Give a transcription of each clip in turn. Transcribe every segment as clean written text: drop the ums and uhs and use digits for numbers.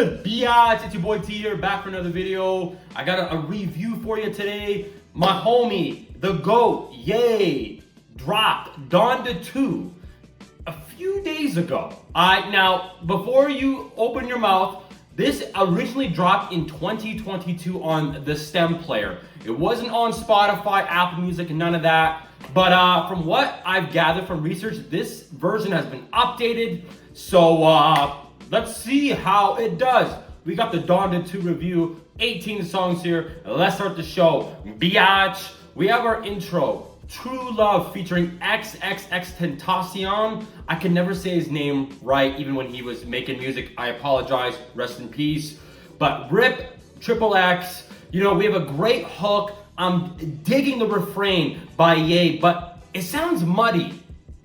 Biatch, it's your boy T here, back for another video. I got a review for you today. My homie, the GOAT, Ye, dropped Donda 2 a few days ago. Now, before you open your mouth, this originally dropped in 2022 on the STEM player. It wasn't on Spotify, Apple Music, and none of that. But from what I've gathered from research, this version has been updated. So let's see how it does. We got the Donda 2 review, 18 songs here. Let's start the show. Biatch. We have our intro. True Love featuring XXXTentacion. I can never say his name right, even when he was making music. I apologize. Rest in peace. But RIP Triple X. You know, we have a great hook. I'm digging the refrain by Ye, but it sounds muddy.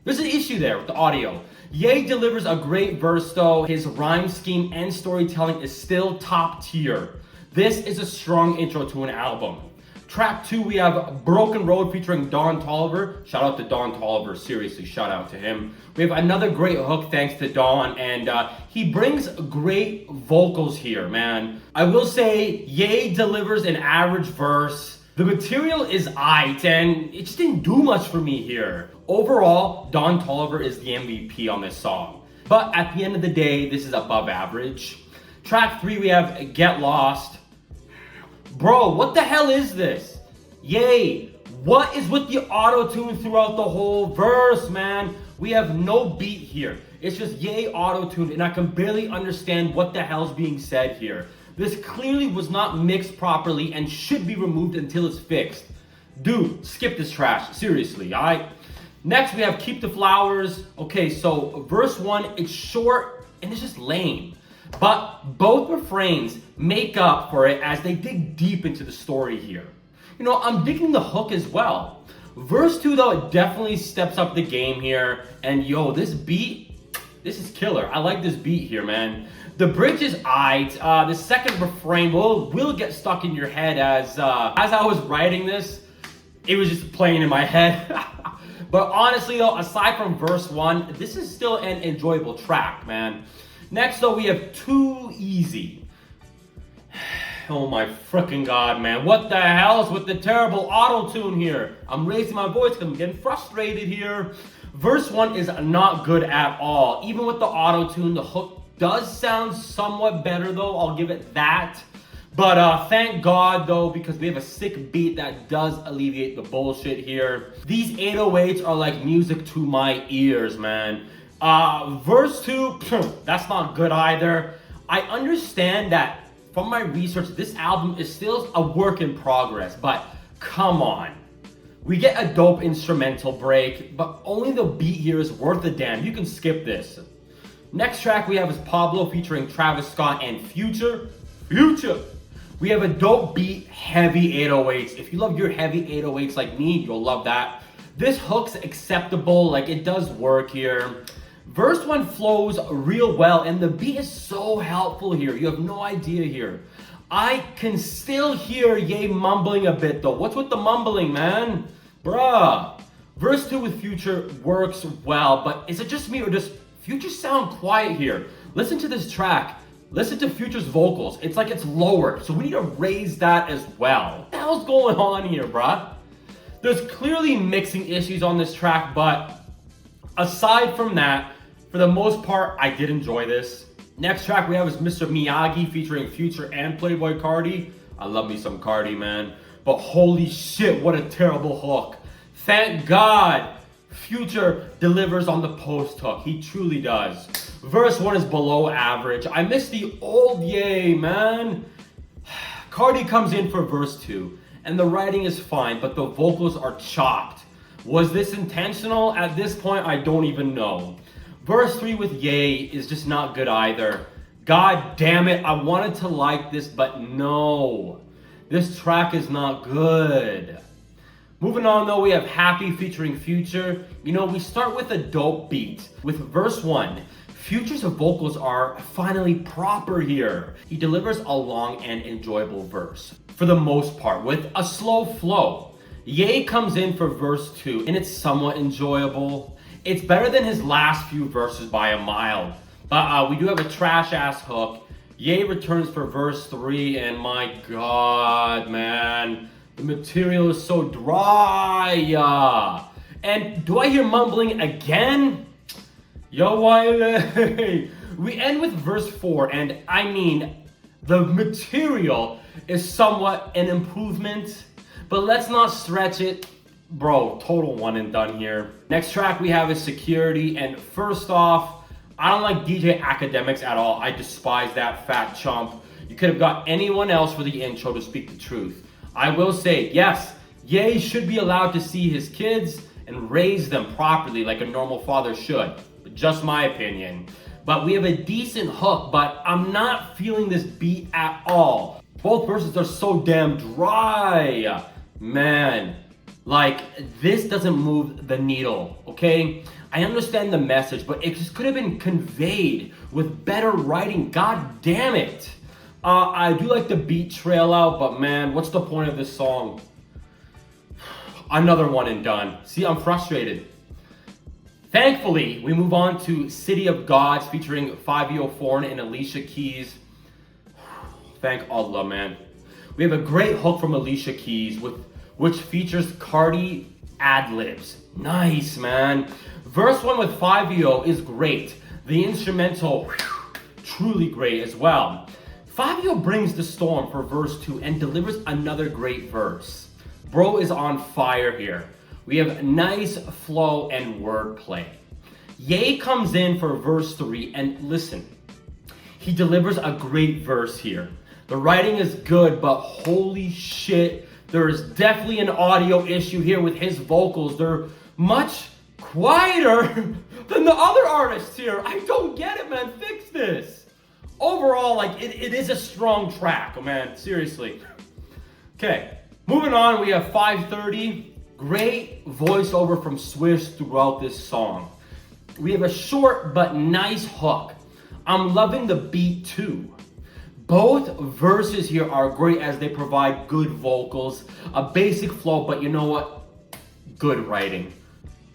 There's an issue there with the audio. Ye delivers a great verse though. His rhyme scheme and storytelling is still top tier. This is a strong intro to an album. Track 2, we have Broken Road featuring Don Toliver. Shout out to Don Toliver, seriously, shout out to him. We have another great hook thanks to Don, and he brings great vocals here, man. I will say, Ye delivers an average verse. The material is aight, and it just didn't do much for me here. Overall, Don Toliver is the MVP on this song. But at the end of the day, this is above average. Track 3, we have Get Lost. Bro, what the hell is this? Ye, what is with the auto-tune throughout the whole verse, man? We have no beat here. It's just Ye auto-tuned, and I can barely understand what the hell's being said here. This clearly was not mixed properly and should be removed until it's fixed. Dude, skip this trash, seriously, alright? Next, we have Keep the Flowers. Okay, so verse 1, it's short and it's just lame. But both refrains make up for it as they dig deep into the story here. You know, I'm digging the hook as well. Verse 2 though, it definitely steps up the game here. And yo, this beat, this is killer. I like this beat here, man. The bridge is aight. The second refrain will get stuck in your head as I was writing this, it was just playing in my head. But honestly though, aside from verse 1, this is still an enjoyable track, man. Next though, we have Too Easy. Oh my freaking god, man. What the hell is with the terrible auto-tune here? I'm raising my voice because I'm getting frustrated here. Verse 1 is not good at all. Even with the auto-tune, the hook does sound somewhat better though, I'll give it that. But thank God though, because we have a sick beat that does alleviate the bullshit here. These 808s are like music to my ears, man. Verse 2, that's not good either. I understand that from my research, this album is still a work in progress, but come on. We get a dope instrumental break, but only the beat here is worth a damn. You can skip this. Next track we have is Pablo featuring Travis Scott and Future. We have a dope beat, heavy 808s. If you love your heavy 808s like me, you'll love that. This hook's acceptable, like it does work here. Verse 1 flows real well, and the beat is so helpful here. You have no idea here. I can still hear Ye mumbling a bit though. What's with the mumbling, man? Bruh. Verse 2 with Future works well, but is it just me or does Future sound quiet here? Listen to this track. Listen to Future's vocals. It's like it's lower, so we need to raise that as well. What the hell's going on here, bruh? There's clearly mixing issues on this track, but aside from that, for the most part, I did enjoy this. Next track we have is Mr. Miyagi featuring Future and Playboi Carti. I love me some Carti, man. But holy shit, what a terrible hook. Thank God Future delivers on the post hook. He truly does. Verse 1 is below average. I miss the old Ye, man. Carti comes in for verse 2, and the writing is fine, but the vocals are chopped. Was this intentional? At this point, I don't even know. Verse 3 with Ye is just not good either. God damn it, I wanted to like this, but no. This track is not good. Moving on though, we have Happy featuring Future. You know, we start with a dope beat. With verse 1, Future's vocals are finally proper here. He delivers a long and enjoyable verse, for the most part, with a slow flow. Ye comes in for verse 2, and it's somewhat enjoyable. It's better than his last few verses by a mile. But we do have a trash ass hook. Ye returns for verse 3, and my God, man, the material is so dry. And do I hear mumbling again? Yo, why? We end with verse 4, and I mean, the material is somewhat an improvement, but let's not stretch it. Bro, total one and done here. Next track we have is Security, and first off, I don't like DJ Academics at all. I despise that fat chump. You could have got anyone else for the intro, to speak the truth. I will say, yes, Ye should be allowed to see his kids and raise them properly like a normal father should. But just my opinion. But we have a decent hook, but I'm not feeling this beat at all. Both verses are so damn dry. Man, like, this doesn't move the needle, okay? I understand the message, but it just could have been conveyed with better writing. God damn it. I do like the beat trail out, but man, what's the point of this song? Another one and done. See, I'm frustrated. Thankfully, we move on to City of Gods featuring 504 and Alicia Keys. Thank Allah, man. We have a great hook from Alicia Keys which features Cardi ad-libs. Nice, man. Verse 1 with 5EO is great. The instrumental, truly great as well. 5EO brings the storm for verse 2 and delivers another great verse. Bro is on fire here. We have nice flow and wordplay. Ye comes in for verse 3 and listen, he delivers a great verse here. The writing is good, but holy shit, there is definitely an audio issue here with his vocals. They're much quieter than the other artists here. I don't get it, man. Fix this. Overall, like, it is a strong track, man. Seriously. Okay, moving on, we have 530. Great voiceover from Swish throughout this song. We have a short but nice hook. I'm loving the beat too. Both verses here are great as they provide good vocals, a basic flow, but you know what? Good writing.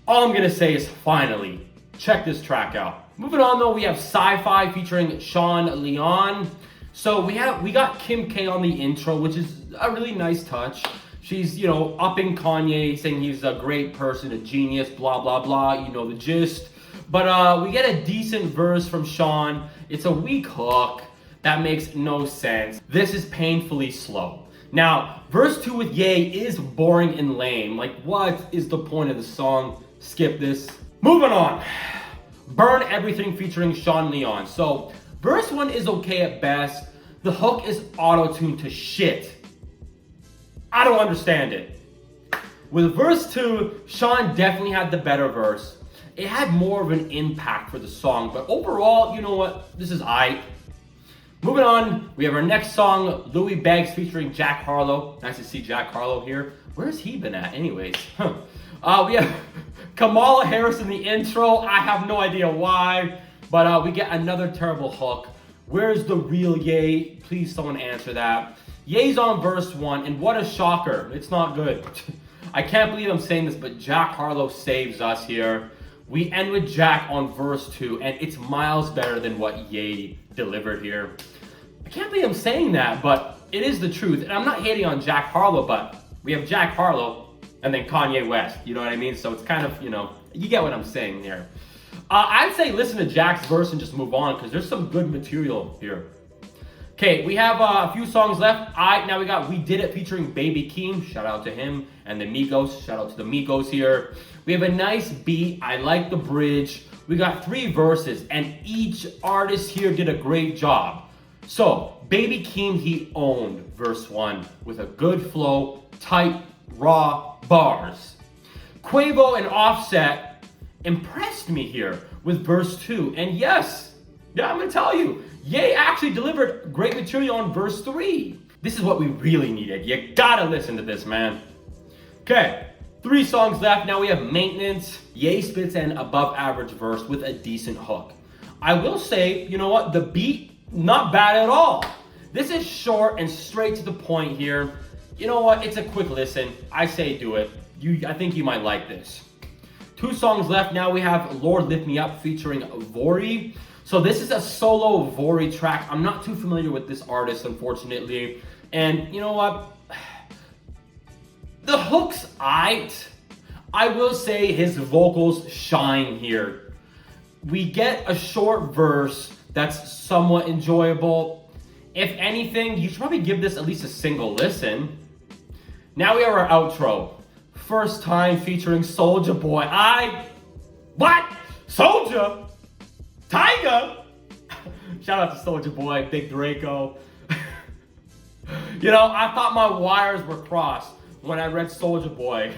All I'm gonna say is finally, check this track out. Moving on though, we have Sci-Fi featuring Sean Leon. So we got Kim K on the intro, which is a really nice touch. She's, you know, upping Kanye, saying he's a great person, a genius, blah, blah, blah. You know the gist. But we get a decent verse from Sean. It's a weak hook. That makes no sense. This is painfully slow. Now, verse 2 with Ye is boring and lame. Like, what is the point of the song? Skip this. Moving on. Burn Everything featuring Sean Leon. So, verse 1 is okay at best. The hook is auto-tuned to shit. I don't understand it. With verse 2, Sean definitely had the better verse. It had more of an impact for the song, but overall, you know what? This is aight. Moving on, we have our next song, Louis Banks featuring Jack Harlow. Nice to see Jack Harlow here. Where's he been at anyways? We have Kamala Harris in the intro. I have no idea why, but we get another terrible hook. Where's the real Ye? Please someone answer that. Ye's on verse 1, and what a shocker. It's not good. I can't believe I'm saying this, but Jack Harlow saves us here. We end with Jack on verse 2, and it's miles better than what Ye delivered here. I can't believe I'm saying that, but it is the truth. And I'm not hating on Jack Harlow, but we have Jack Harlow and then Kanye West. You know what I mean? So it's kind of, you know, you get what I'm saying here. I'd say listen to Jack's verse and just move on because there's some good material here. Okay, we have a few songs left. Now we got We Did It featuring Baby Keem. Shout out to him. And the Migos. Shout out to the Migos here. We have a nice beat. I like the bridge. We got 3 verses, and each artist here did a great job. So, Baby Keem, he owned verse 1 with a good flow, tight, raw bars. Quavo and Offset impressed me here with verse 2. And yes, I'm gonna tell you, Ye actually delivered great material on verse 3. This is what we really needed. You gotta listen to this, man. Okay, 3 songs left. Now we have Maintenance. Ye spits an above average verse with a decent hook. I will say, you know what? The beat, not bad at all. This is short and straight to the point here. You know what? It's a quick listen. I say do it. I think you might like this. 2 songs left. Now we have Lord Lift Me Up featuring Vori. So this is a solo Vori track. I'm not too familiar with this artist, unfortunately. And you know what? The hook's aight. I will say his vocals shine here. We get a short verse that's somewhat enjoyable. If anything, you should probably give this at least a single listen. Now we have our outro. First time featuring Soulja Boy. What? Soulja? Tiger? Shout out to Soulja Boy, Big Draco. You know, I thought my wires were crossed when I read Soulja Boy.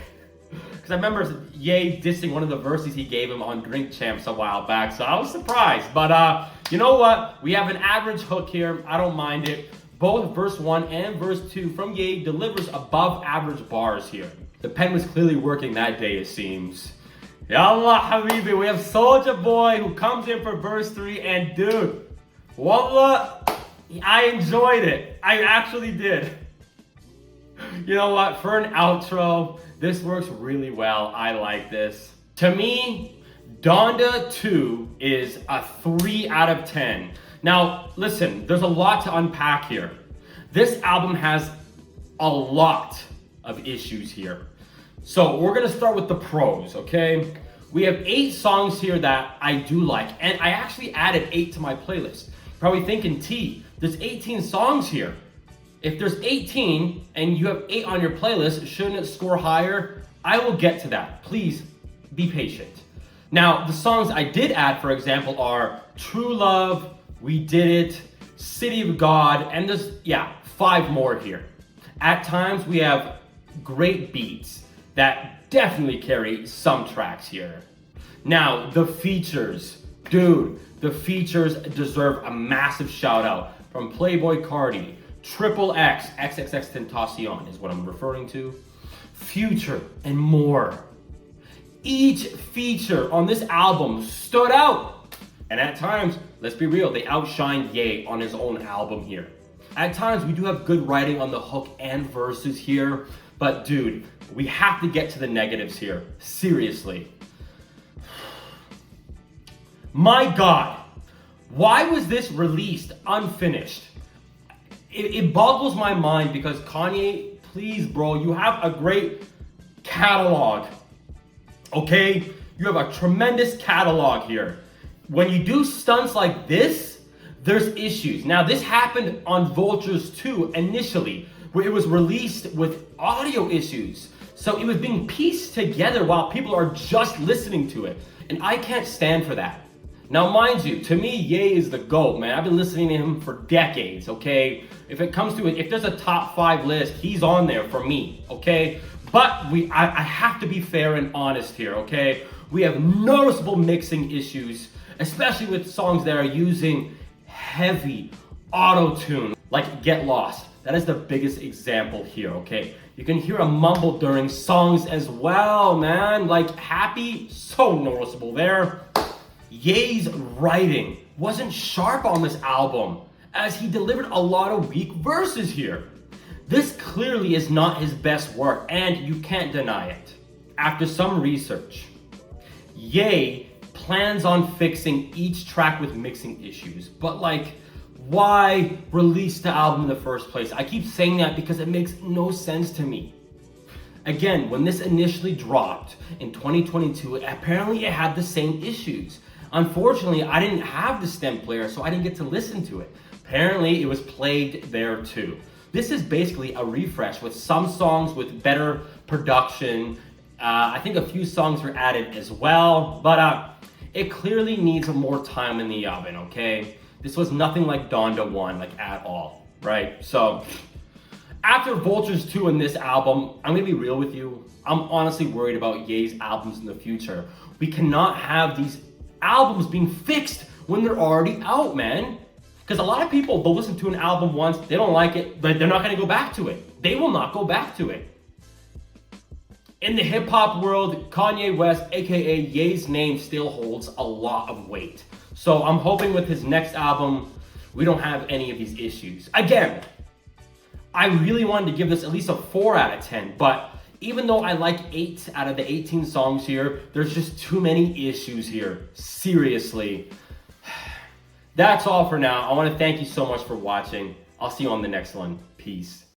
Because I remember Ye dissing one of the verses he gave him on Drink Champs a while back, so I was surprised. But you know what? We have an average hook here. I don't mind it. Both verse 1 and verse 2 from Ye delivers above average bars here. The pen was clearly working that day, it seems. Yallah Habibi, we have Soulja Boy who comes in for verse 3, and dude, wallah, I enjoyed it. I actually did. You know what? For an outro, this works really well. I like this. To me, Donda 2 is a 3 out of 10. Now, listen, there's a lot to unpack here. This album has a lot of issues here. So we're gonna start with the pros, okay? We have 8 songs here that I do like, and I actually added 8 to my playlist. Probably thinking, T, there's 18 songs here. If there's 18 and you have 8 on your playlist, shouldn't it score higher? I will get to that. Please be patient. Now, the songs I did add, for example, are True Love, We Did It, City of God, and there's, 5 more here. At times, we have great beats that definitely carry some tracks here. Now, the features. Dude, the features deserve a massive shout out from Playboi Carti, Triple X, XXX Tentacion is what I'm referring to, Future, and more. Each feature on this album stood out. And at times, let's be real, they outshined Ye on his own album here. At times, we do have good writing on the hook and verses here, but dude, we have to get to the negatives here. Seriously. My God, why was this released unfinished? It boggles my mind because Kanye, please bro, you have a great catalog, okay? You have a tremendous catalog here. When you do stunts like this, there's issues. Now this happened on Vultures 2 initially, where it was released with audio issues. So it was being pieced together while people are just listening to it. And I can't stand for that. Now, mind you, to me, Ye is the GOAT, man. I've been listening to him for decades, okay? If it comes to it, if there's a top 5 list, he's on there for me, okay? But I have to be fair and honest here, okay? We have noticeable mixing issues, especially with songs that are using heavy auto-tune, like Get Lost. That is the biggest example here, okay? You can hear a mumble during songs as well, man. Like Happy, so noticeable there. Ye's writing wasn't sharp on this album, as he delivered a lot of weak verses here. This clearly is not his best work, and you can't deny it. After some research, Ye plans on fixing each track with mixing issues, but like, why release the album in the first place? I keep saying that because it makes no sense to me. Again, when this initially dropped in 2022, apparently it had the same issues. Unfortunately, I didn't have the stem player, so I didn't get to listen to it. Apparently, it was plagued there too. This is basically a refresh with some songs with better production. I think a few songs were added as well, but it clearly needs more time in the oven, okay? This was nothing like Donda 1, like at all, right? So, after Vultures 2 and this album, I'm gonna be real with you. I'm honestly worried about Ye's albums in the future. We cannot have these albums being fixed when they're already out, man. Because a lot of people, they'll listen to an album once, they don't like it, but they're not gonna go back to it. They will not go back to it. In the hip hop world, Kanye West, aka Ye's name still holds a lot of weight. So I'm hoping with his next album, we don't have any of these issues. Again, I really wanted to give this at least a 4 out of 10, but even though I like 8 out of the 18 songs here, there's just too many issues here. Seriously. That's all for now. I want to thank you so much for watching. I'll see you on the next one. Peace.